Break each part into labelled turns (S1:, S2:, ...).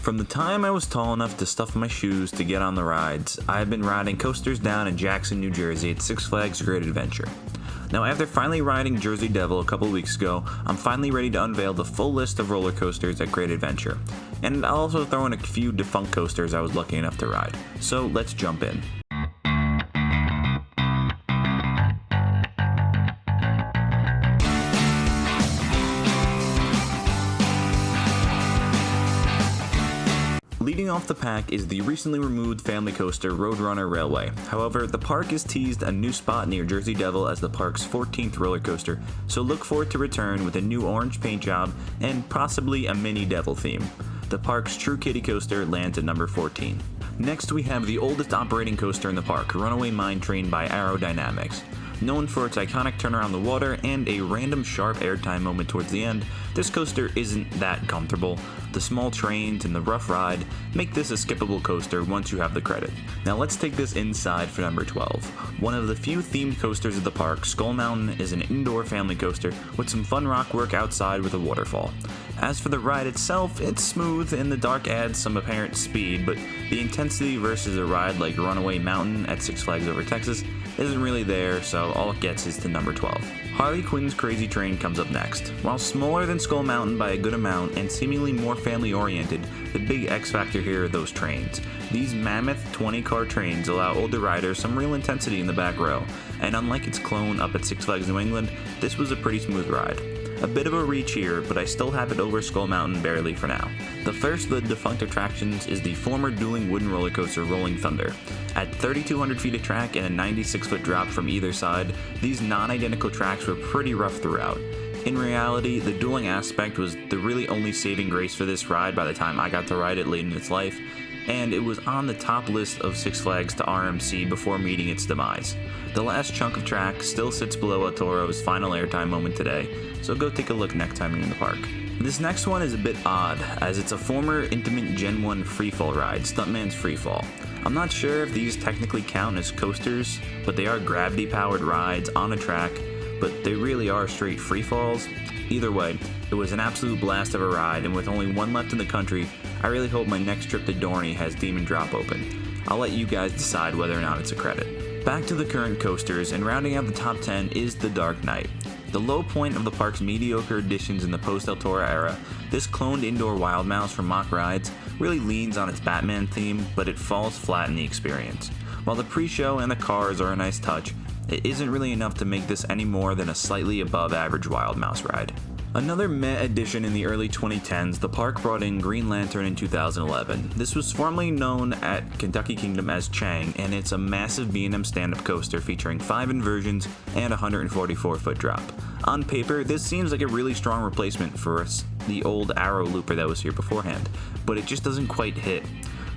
S1: From the time I was tall enough to stuff my shoes to get on the rides, I have been riding coasters down in Jackson, New Jersey at Six Flags Great Adventure. Now, after finally riding Jersey Devil a couple weeks ago, I'm finally ready to unveil the full list of roller coasters at Great Adventure. And I'll also throw in a few Defunct coasters I was lucky enough to ride. So let's jump in. Leading off the pack is the recently removed family coaster Roadrunner Railway. However, the park has teased a new spot near Jersey Devil as the park's 14th roller coaster, so look for it to return with a new orange paint job and possibly a mini devil theme. The park's true Kiddie coaster lands at number 14. Next, we have the oldest operating coaster in the park, Runaway Mine Train by Aerodynamics. Known for its iconic turn around the water and a random sharp airtime moment towards the end, this coaster isn't that comfortable. The small trains and the rough ride make this a skippable coaster once you have the credit. Now let's take this inside for number 12. One of the few themed coasters at the park, Skull Mountain is an indoor family coaster with some fun rock work outside with a waterfall. As for the ride itself, it's smooth and the dark adds some apparent speed, but the intensity versus a ride like Runaway Mountain at Six Flags Over Texas isn't really there, so all it gets is to number 12. Harley Quinn's Crazy Train comes up next. While smaller than Skull Mountain by a good amount and seemingly more family-oriented, the big X factor here are those trains. These mammoth 20-car trains allow older riders some real intensity in the back row, and unlike its clone up at Six Flags New England, this was a pretty smooth ride. A bit of a reach here, but I still have it over Skull Mountain barely for now. The first of the Defunct attractions is the former dueling wooden roller coaster Rolling Thunder. At 3,200 feet of track and a 96-foot drop from either side, these non-identical tracks were pretty rough throughout. In reality, the dueling aspect was the really only saving grace for this ride by the time I got to ride it late in its life, and it was on the top list of Six Flags to RMC before meeting its demise. The last chunk of track still sits below El Toro's final airtime moment today, so go take a look next time you're in the park. This next one is a bit odd, as it's a former Intamin Gen 1 freefall ride, Stuntman's Freefall. I'm not sure if these technically count as coasters, but they are gravity-powered rides on a track, but they really are straight freefalls. Either way, it was an absolute blast of a ride, and with only one left in the country, I really hope my next trip to Dorney has Demon Drop open. I'll let you guys decide whether or not it's a credit. Back to the current coasters, and rounding out the top 10 is the Dark Knight. The low point of the park's mediocre additions in the post-El Toro era, this cloned indoor Wild Mouse from Mock Rides really leans on its Batman theme, but it falls flat in the experience. While the pre-show and the cars are a nice touch, it isn't really enough to make this any more than a slightly above average Wild Mouse ride. Another meh addition in the early 2010s, the park brought in Green Lantern in 2011. This was formerly known at Kentucky Kingdom as Chang, and it's a massive B&M stand-up coaster featuring 5 inversions and a 144-foot drop. On paper, this seems like a really strong replacement for the old Arrow Looper that was here beforehand, but it just doesn't quite hit.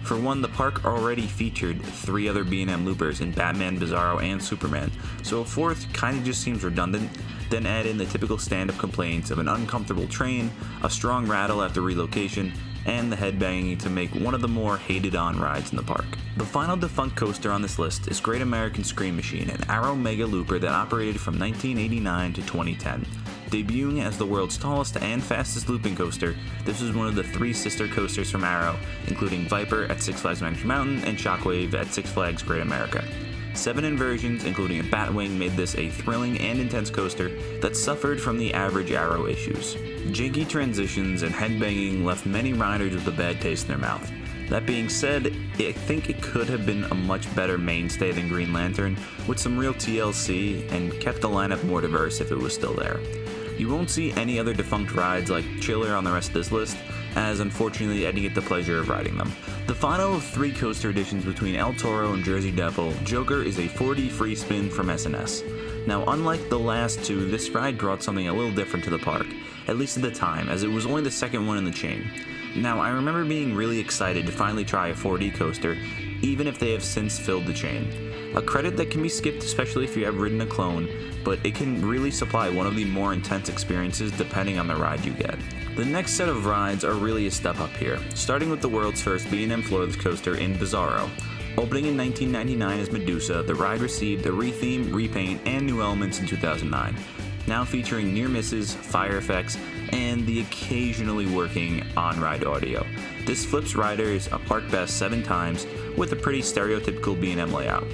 S1: For one, the park already featured 3 other B&M loopers in Batman, Bizarro, and Superman, so a fourth kinda just seems redundant. Then add in the typical stand-up complaints of an uncomfortable train, a strong rattle after relocation, and the headbanging to make one of the more hated-on rides in the park. The final Defunct coaster on this list is Great American Scream Machine, an Arrow Mega Looper that operated from 1989 to 2010. Debuting as the world's tallest and fastest looping coaster, this was one of the 3 sister coasters from Arrow, including Viper at Six Flags Magic Mountain and Shockwave at Six Flags Great America. 7 inversions, including a Batwing, made this a thrilling and intense coaster that suffered from the average Arrow issues. Janky transitions and headbanging left many riders with a bad taste in their mouth. That being said, I think it could have been a much better mainstay than Green Lantern, with some real TLC, and kept the lineup more diverse if it was still there. You won't see any other Defunct rides like Chiller on the rest of this list, as unfortunately I didn't get the pleasure of riding them. The final of 3 coaster editions between El Toro and Jersey Devil, Joker is a 4D free spin from S&S. Now, unlike the last 2, this ride brought something a little different to the park, at least at the time, as it was only the second one in the chain. Now, I remember being really excited to finally try a 4D coaster, even if they have since filled the chain. A credit that can be skipped especially if you have ridden a clone, but it can really supply one of the more intense experiences depending on the ride you get. The next set of rides are really a step up here, starting with the world's first B&M floorless coaster in Bizarro. Opening in 1999 as Medusa, the ride received a retheme, repaint, and new elements in 2009. Now featuring near misses, fire effects, and the occasionally working on-ride audio. This flips riders a park best 7 times with a pretty stereotypical B&M layout.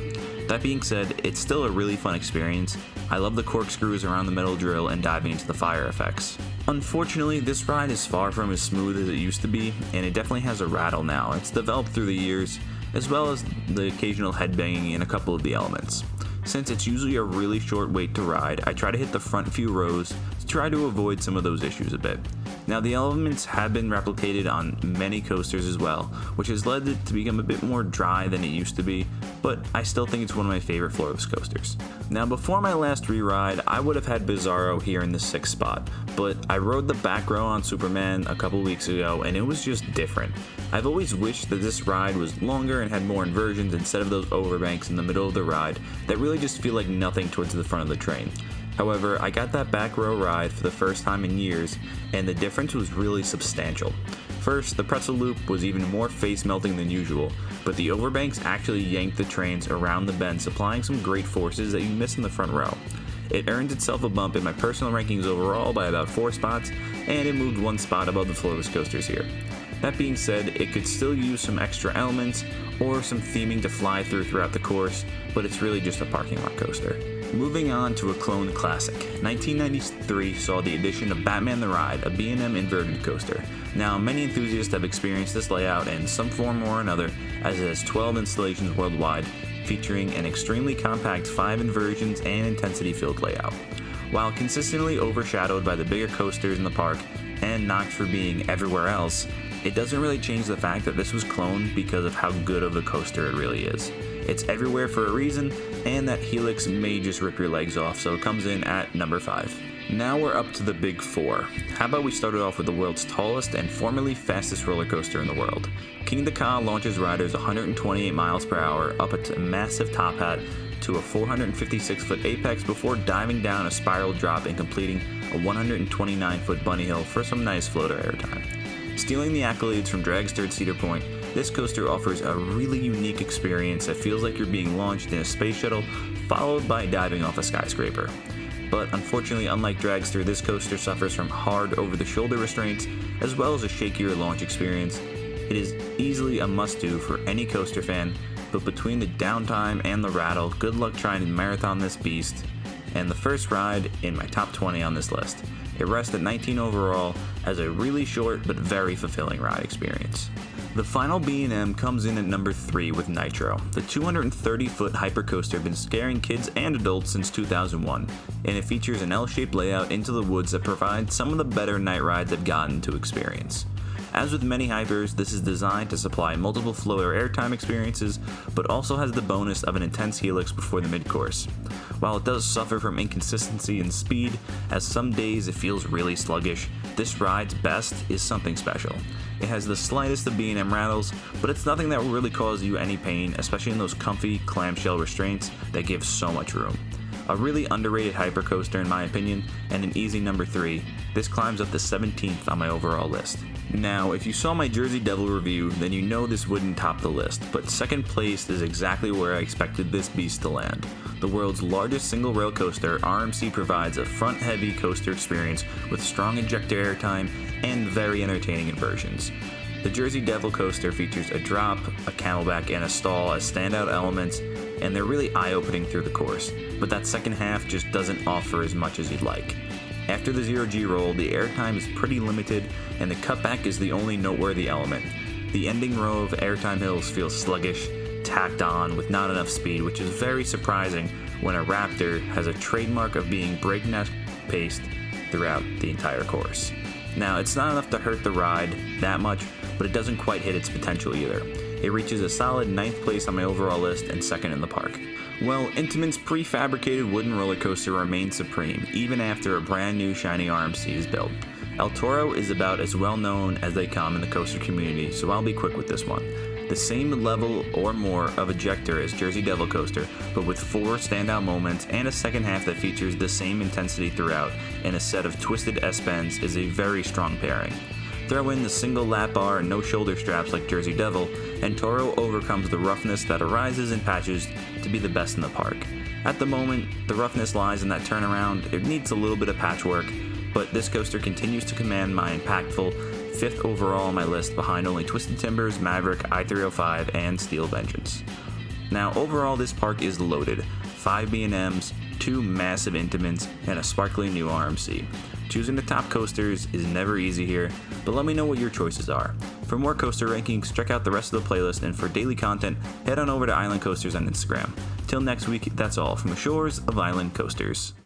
S1: That being said, it's still a really fun experience. I love the corkscrews around the metal drill and diving into the fire effects. Unfortunately, this ride is far from as smooth as it used to be, and it definitely has a rattle now. It's developed through the years, as well as the occasional headbanging in a couple of the elements. Since it's usually a really short wait to ride, I try to hit the front few rows to try to avoid some of those issues a bit. Now, the elements have been replicated on many coasters as well, which has led it to become a bit more dry than it used to be, but I still think it's one of my favorite floorless coasters. Now, before my last re-ride, I would have had Bizarro here in the 6th spot, but I rode the back row on Superman a couple weeks ago and it was just different. I've always wished that this ride was longer and had more inversions instead of those overbanks in the middle of the ride that really just feel like nothing towards the front of the train. However, I got that back row ride for the first time in years, and the difference was really substantial. First, the pretzel loop was even more face melting than usual, but the overbanks actually yanked the trains around the bend, supplying some great forces that you miss in the front row. It earned itself a bump in my personal rankings overall by about 4 spots, and it moved 1 spot above the floorless coasters here. That being said, it could still use some extra elements or some theming to fly throughout the course, but it's really just a parking lot coaster. Moving on to a cloned classic. 1993 saw the addition of Batman the Ride, a B&M inverted coaster. Now, many enthusiasts have experienced this layout in some form or another, as it has 12 installations worldwide, featuring an extremely compact 5 inversions and intensity-filled layout. While consistently overshadowed by the bigger coasters in the park and knocked for being everywhere else, it doesn't really change the fact that this was cloned because of how good of a coaster it really is. It's everywhere for a reason, and that helix may just rip your legs off, so it comes in at number 5. Now we're up to the big 4. How about we start it off with the world's tallest and formerly fastest roller coaster in the world. King of the Ka launches riders 128 miles per hour up a massive top hat to a 456-foot apex before diving down a spiral drop and completing a 129-foot bunny hill for some nice floater airtime. Stealing the accolades from Dragster at Cedar Point, this coaster offers a really unique experience that feels like you're being launched in a space shuttle followed by diving off a skyscraper. But unfortunately, unlike Dragster, this coaster suffers from hard over-the-shoulder restraints as well as a shakier launch experience. It is easily a must-do for any coaster fan, but between the downtime and the rattle, good luck trying to marathon this beast. And the first ride in my top 20 on this list. It rests at 19 overall as a really short but very fulfilling ride experience. The final B&M comes in at number 3 with Nitro. The 230-foot hypercoaster been scaring kids and adults since 2001, and it features an L-shaped layout into the woods that provides some of the better night rides I've gotten to experience. As with many hypers, this is designed to supply multiple floater airtime experiences, but also has the bonus of an intense helix before the mid-course. While it does suffer from inconsistency in speed, as some days it feels really sluggish, this ride's best is something special. It has the slightest of B&M rattles, but it's nothing that will really cause you any pain, especially in those comfy clamshell restraints that give so much room. A really underrated hypercoaster in my opinion, and an easy number 3. This climbs up to 17th on my overall list. Now, if you saw my Jersey Devil review, then you know this wouldn't top the list, but second place is exactly where I expected this beast to land. The world's largest single rail coaster, RMC provides a front-heavy coaster experience with strong ejector airtime and very entertaining inversions. The Jersey Devil coaster features a drop, a camelback, and a stall as standout elements, and they're really eye-opening through the course, but that second half just doesn't offer as much as you'd like. After the 0G roll, the airtime is pretty limited, and the cutback is the only noteworthy element. The ending row of airtime hills feels sluggish, tacked on with not enough speed, which is very surprising when a Raptor has a trademark of being breakneck paced throughout the entire course. Now, it's not enough to hurt the ride that much, but it doesn't quite hit its potential either. It reaches a solid 9th place on my overall list and 2nd in the park. Well, Intamin's prefabricated wooden roller coaster remains supreme, even after a brand new shiny RMC is built. El Toro is about as well known as they come in the coaster community, so I'll be quick with this one. The same level or more of ejector as Jersey Devil coaster, but with 4 standout moments and a second half that features the same intensity throughout, and a set of twisted S-bends is a very strong pairing. Throw in the single lap bar and no shoulder straps like Jersey Devil, and Toro overcomes the roughness that arises in patches to be the best in the park. At the moment, the roughness lies in that turnaround. It needs a little bit of patchwork, but this coaster continues to command my impactful 5th overall on my list behind only Twisted Timbers, Maverick, I-305, and Steel Vengeance. Now overall this park is loaded, 5 B&Ms, 2 massive Intamins, and a sparkly new RMC. Choosing the top coasters is never easy here, but let me know what your choices are. For more coaster rankings, check out the rest of the playlist, and for daily content, head on over to Island Coasters on Instagram. Till next week, that's all from the shores of Island Coasters.